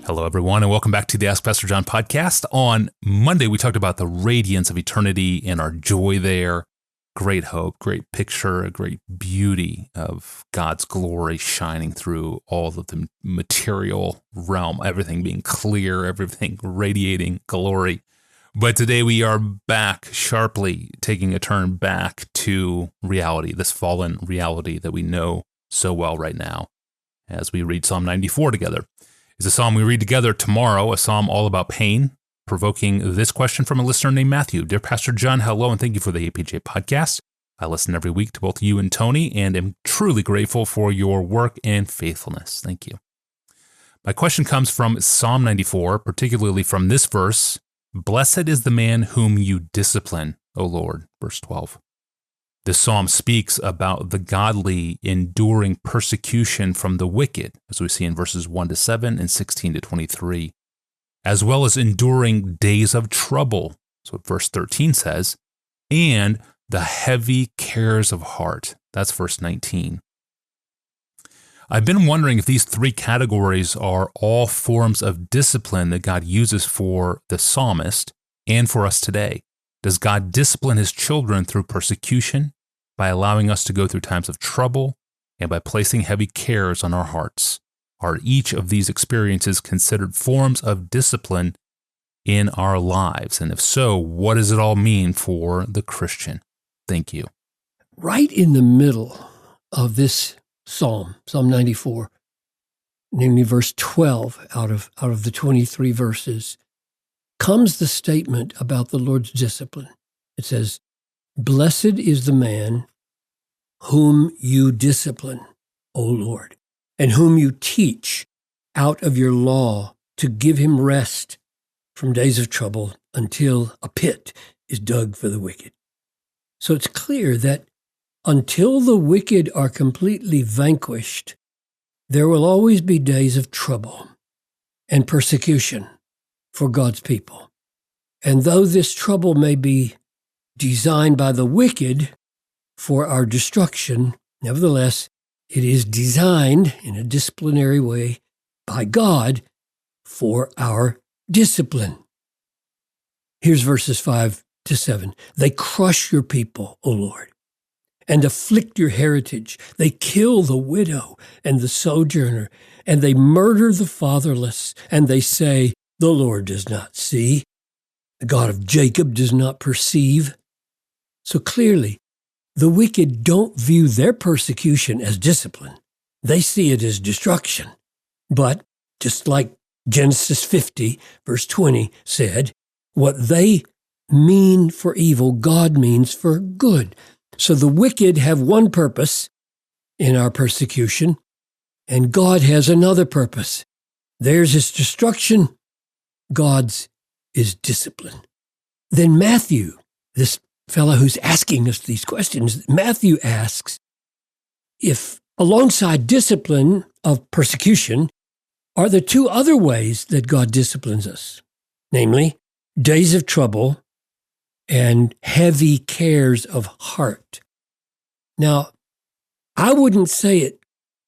Hello, everyone, and welcome back to the Ask Pastor John podcast. On Monday, we talked about the radiance of eternity and our joy there. Great hope, great picture, a great beauty of God's glory shining through all of the material realm, everything being clear, everything radiating glory. But today we are back sharply, taking a turn back to reality, this fallen reality that we know so well right now, as we read Psalm 94 together. It's a psalm we read together tomorrow, a psalm all about pain, provoking this question from a listener named Matthew. Dear Pastor John, hello, and thank you for the APJ podcast. I listen every week to both you and Tony, and am truly grateful for your work and faithfulness. Thank you. My question comes from Psalm 94, particularly from this verse, Blessed is the man whom you discipline, O Lord, verse 12. This psalm speaks about the godly enduring persecution from the wicked, as we see in verses 1-7 and 16-23, as well as enduring days of trouble, that's what verse 13 says, and the heavy cares of heart, that's verse 19. I've been wondering if these three categories are all forms of discipline that God uses for the psalmist and for us today. Does God discipline his children through persecution, by allowing us to go through times of trouble, and by placing heavy cares on our hearts? Are each of these experiences considered forms of discipline in our lives? And if so, what does it all mean for the Christian? Thank you. Right in the middle of this psalm, Psalm 94, namely verse 12 out of the 23 verses, comes the statement about the Lord's discipline. It says, Blessed is the man whom you discipline, O Lord, and whom you teach out of your law to give him rest from days of trouble until a pit is dug for the wicked. So it's clear that until the wicked are completely vanquished, there will always be days of trouble and persecution for God's people. And though this trouble may be designed by the wicked for our destruction, nevertheless, it is designed in a disciplinary way by God for our discipline. Here's verses 5-7. They crush your people, O Lord, and afflict your heritage. They kill the widow and the sojourner, and they murder the fatherless, and they say, The Lord does not see. The God of Jacob does not perceive. So clearly, the wicked don't view their persecution as discipline. They see it as destruction. But just like Genesis 50, verse 20 said, what they mean for evil, God means for good. So the wicked have one purpose in our persecution, and God has another purpose. Theirs is destruction, God's is discipline. Then Matthew, this fellow who's asking us these questions, Matthew asks if alongside discipline of persecution, are there two other ways that God disciplines us, namely days of trouble and heavy cares of heart. Now, I wouldn't say it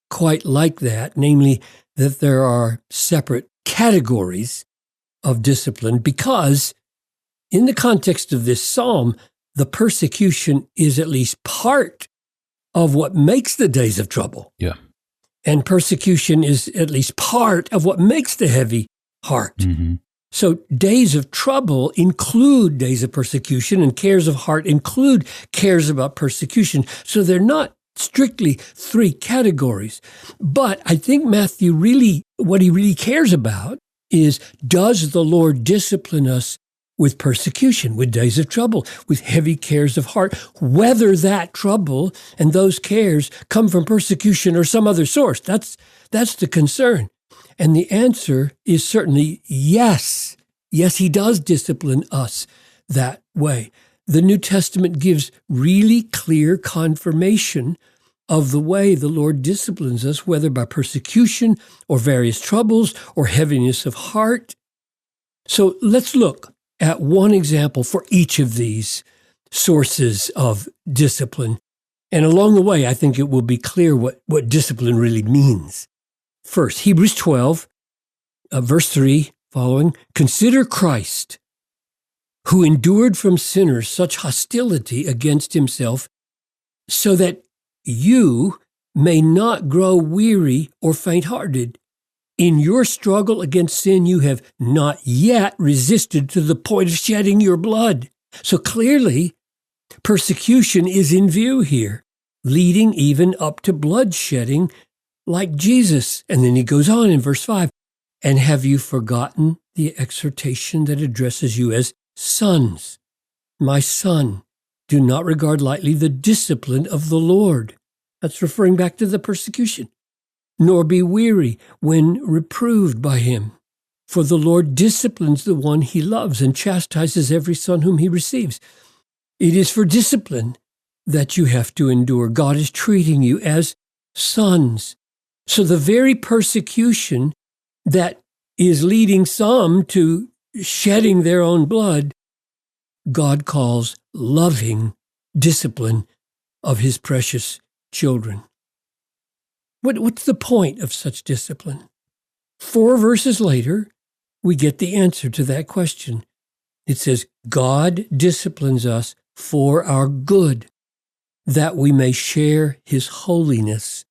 quite like that, namely that there are separate categories of discipline, because in the context of this psalm, the persecution is at least part of what makes the days of trouble. Yeah. And persecution is at least part of what makes the heavy heart. Mm-hmm. So days of trouble include days of persecution, and cares of heart include cares about persecution. So they're not strictly three categories. But I think Matthew what he really cares about is, does the Lord discipline us with persecution, with days of trouble, with heavy cares of heart, whether that trouble and those cares come from persecution or some other source? That's the concern. And the answer is certainly yes. Yes, he does discipline us that way. The New Testament gives really clear confirmation of the way the Lord disciplines us, whether by persecution or various troubles or heaviness of heart. So let's look at one example for each of these sources of discipline. And along the way, I think it will be clear what discipline really means. First, Hebrews 12, verse 3 following, consider Christ, who endured from sinners such hostility against himself, so that you may not grow weary or faint-hearted. In your struggle against sin, you have not yet resisted to the point of shedding your blood. So clearly, persecution is in view here, leading even up to bloodshedding like Jesus. And then he goes on in verse 5, and have you forgotten the exhortation that addresses you as sons? My son, do not regard lightly the discipline of the Lord. That's referring back to the persecution. Nor be weary when reproved by him. For the Lord disciplines the one he loves and chastises every son whom he receives. It is for discipline that you have to endure. God is treating you as sons. So the very persecution that is leading some to shedding their own blood, God calls loving discipline of his precious children. What's the point of such discipline? 4 verses later, we get the answer to that question. It says, God disciplines us for our good, that we may share his holiness.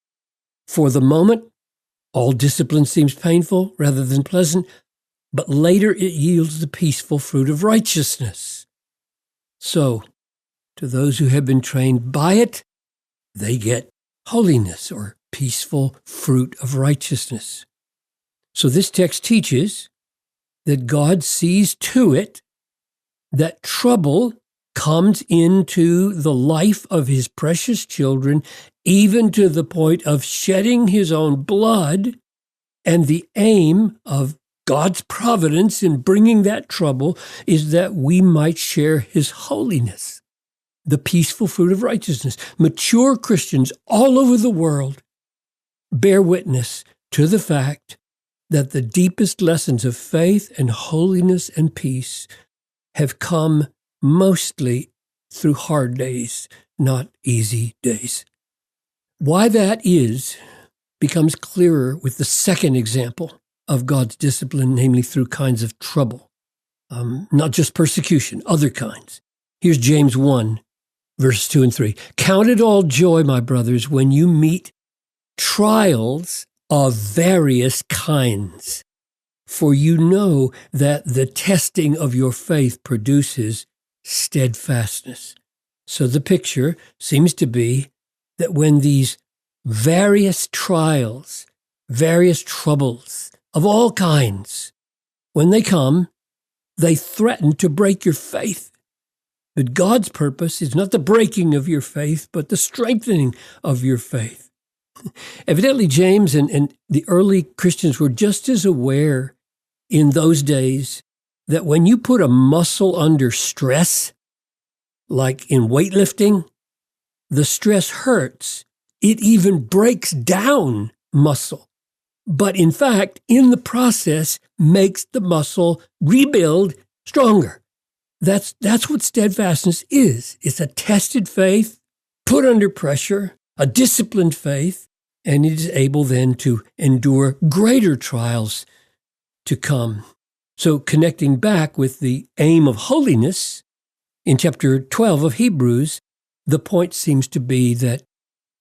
For the moment, all discipline seems painful rather than pleasant, but later it yields the peaceful fruit of righteousness. So, to those who have been trained by it, they get holiness or peaceful fruit of righteousness. So this text teaches that God sees to it that trouble comes into the life of his precious children, even to the point of shedding his own blood, and the aim of God's providence in bringing that trouble is that we might share his holiness, the peaceful fruit of righteousness. Mature Christians all over the world bear witness to the fact that the deepest lessons of faith and holiness and peace have come mostly through hard days, not easy days. Why that is becomes clearer with the second example of God's discipline, namely through kinds of trouble, not just persecution, other kinds. Here's James 1, verses 2 and 3. Count it all joy, my brothers, when you meet trials of various kinds, for you know that the testing of your faith produces steadfastness. So the picture seems to be that when these various trials, various troubles of all kinds, when they come, they threaten to break your faith. But God's purpose is not the breaking of your faith, but the strengthening of your faith. Evidently, James and the early Christians were just as aware in those days that when you put a muscle under stress, like in weightlifting, the stress hurts. It even breaks down muscle. But in fact, in the process, makes the muscle rebuild stronger. That's what steadfastness is. It's a tested faith, put under pressure, a disciplined faith, and it is able then to endure greater trials to come. So connecting back with the aim of holiness, in chapter 12 of Hebrews, the point seems to be that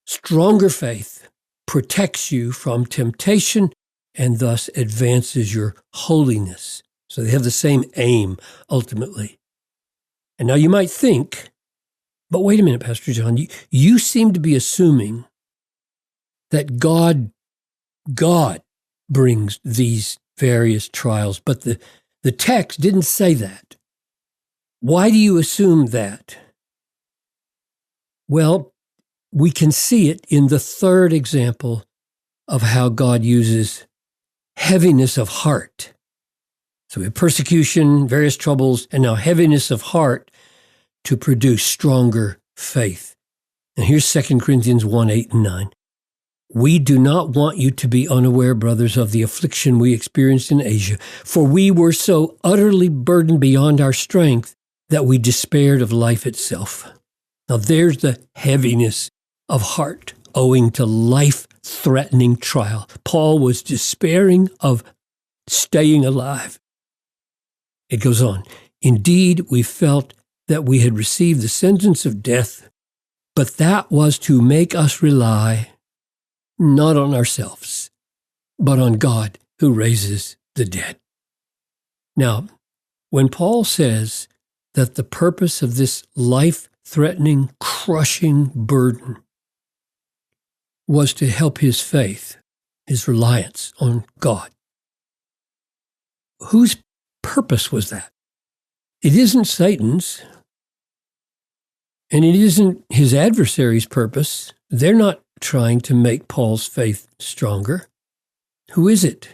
stronger faith protects you from temptation and thus advances your holiness. So they have the same aim ultimately. And now you might think, but wait a minute, Pastor John, you seem to be assuming that God brings these various trials, but the text didn't say that. Why do you assume that? Well, we can see it in the third example of how God uses heaviness of heart. So we have persecution, various troubles, and now heaviness of heart to produce stronger faith. And here's 2 Corinthians 1, 8 and 9. We do not want you to be unaware, brothers, of the affliction we experienced in Asia, for we were so utterly burdened beyond our strength that we despaired of life itself. Now there's the heaviness of heart owing to life-threatening trial. Paul was despairing of staying alive. It goes on. Indeed, we felt that we had received the sentence of death, but that was to make us rely not on ourselves, but on God who raises the dead. Now, when Paul says that the purpose of this life-threatening, crushing burden was to help his faith, his reliance on God, whose purpose was that? It isn't Satan's, and it isn't his adversary's purpose. They're not trying to make Paul's faith stronger. Who is it?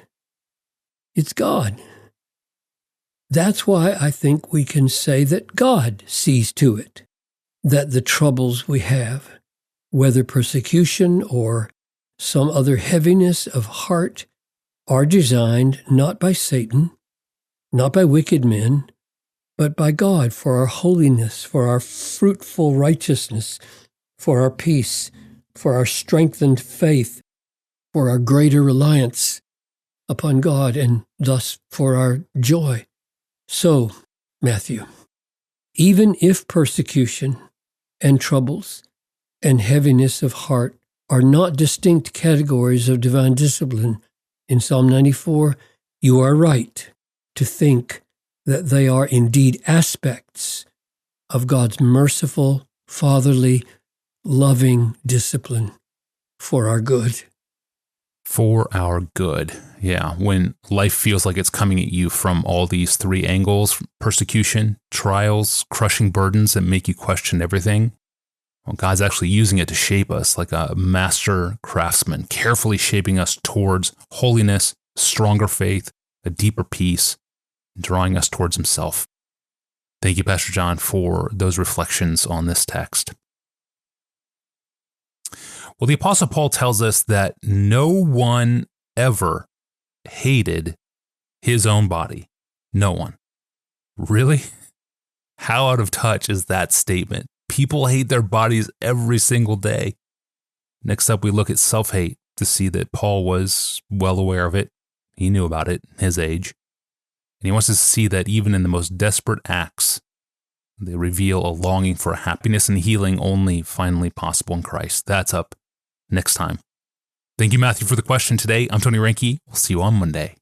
It's God. That's why I think we can say that God sees to it that the troubles we have, whether persecution or some other heaviness of heart, are designed not by Satan, not by wicked men, but by God for our holiness, for our fruitful righteousness, for our peace, for our strengthened faith, for our greater reliance upon God, and thus for our joy. So, Matthew, even if persecution and troubles and heaviness of heart are not distinct categories of divine discipline in Psalm 94, you are right to think that they are indeed aspects of God's merciful, fatherly, loving discipline for our good. For our good. Yeah. When life feels like it's coming at you from all these three angles, persecution, trials, crushing burdens that make you question everything, well, God's actually using it to shape us like a master craftsman, carefully shaping us towards holiness, stronger faith, a deeper peace, drawing us towards himself. Thank you, Pastor John, for those reflections on this text. Well, the Apostle Paul tells us that no one ever hated his own body. No one. Really? How out of touch is that statement? People hate their bodies every single day. Next up, we look at self-hate to see that Paul was well aware of it. He knew about it in his age. And he wants us to see that even in the most desperate acts, they reveal a longing for happiness and healing only finally possible in Christ. That's up next time. Thank you, Matthew, for the question today. I'm Tony Reinke. We'll see you on Monday.